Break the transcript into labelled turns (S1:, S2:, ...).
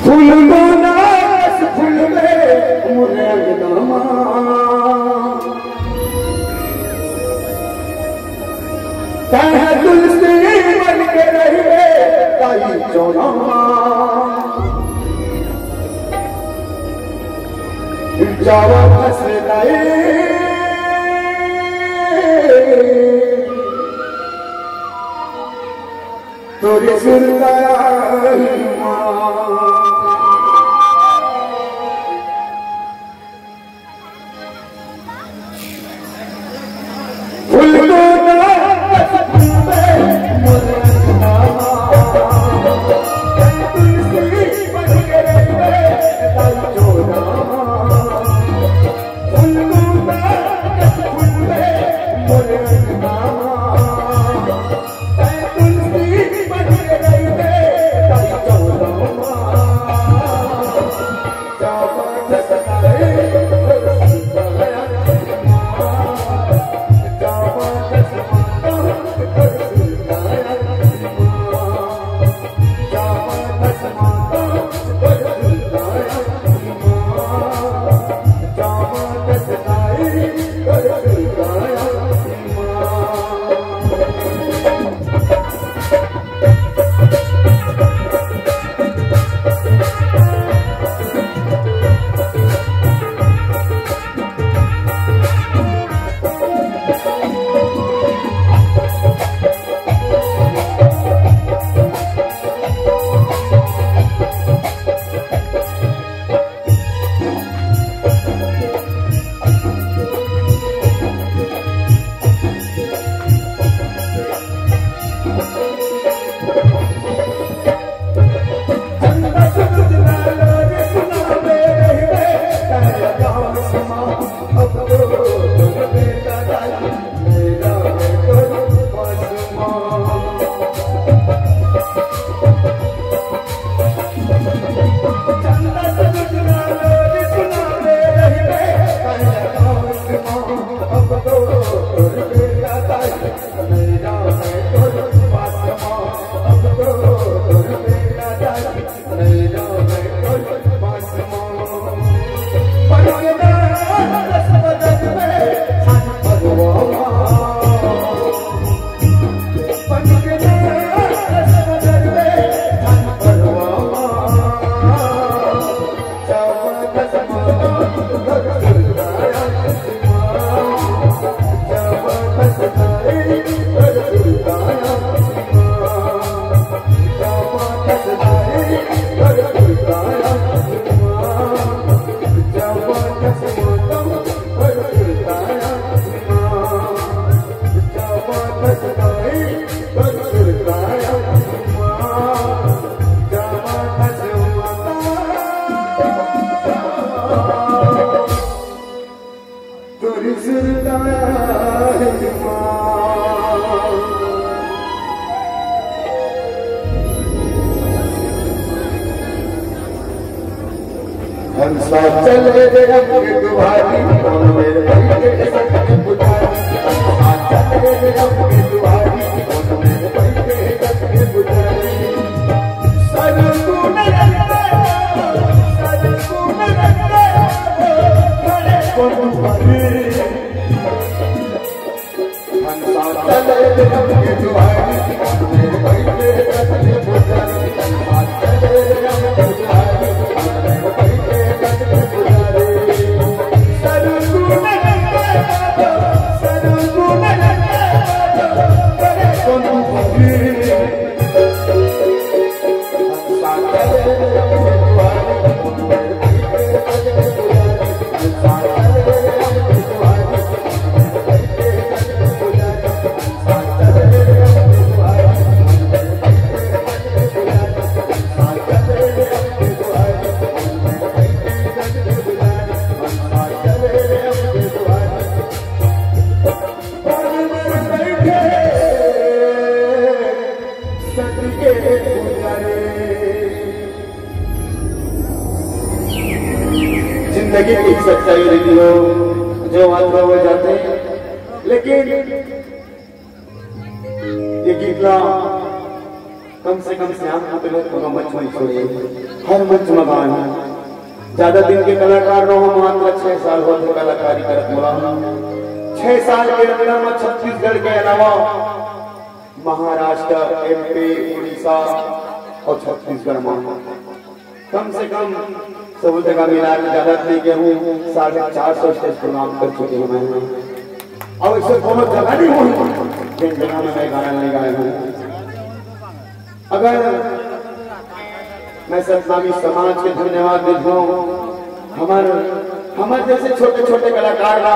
S1: फूल Mona's फूल में मुने अंगनामा कह तुलसी बन के रहे ताई चौनामा जावा फस लाए तोरी सुरताया हंसा चले रे हमके दुआरी कौन मेरे भाई के सच बुझारी हंसा चले रे हमके दुआरी कौन मेरे भाई के सच बुझारी सर को न लगता खड़े कौन भाई हंसा चले रे हमके दुआरी कौन मेरे भाई के सच बुझारी हंसा चले रे हमके दुआरी जिंदगी की सच्चाई रही हो जो आत्मा हो जाते हैं, लेकिन ये गीतला कम से कम श्याम को मंच में छोड़िए, हर मंच में गान ज्यादा दिन के कलाकार रहो, मात्र 6 साल होते कलाकारी करत बोला। 6 साल के अंदर में छत्तीसगढ़ के अलावा महाराष्ट्र, MP, उड़ीसा और छत्तीसगढ़ में कम से कम सब जगह मिला के ज्यादा नहीं के हूँ 450 स्टेज प्रोग्राम कर चुके हैं मैं। और इससे बहुत जगह नहीं हुई जिन जगह में मैं गाना नहीं गाया हूँ। अगर मैं सतनामी समाज के धन्यवाद देता हूँ, हमारे जैसे छोटे छोटे कलाकार का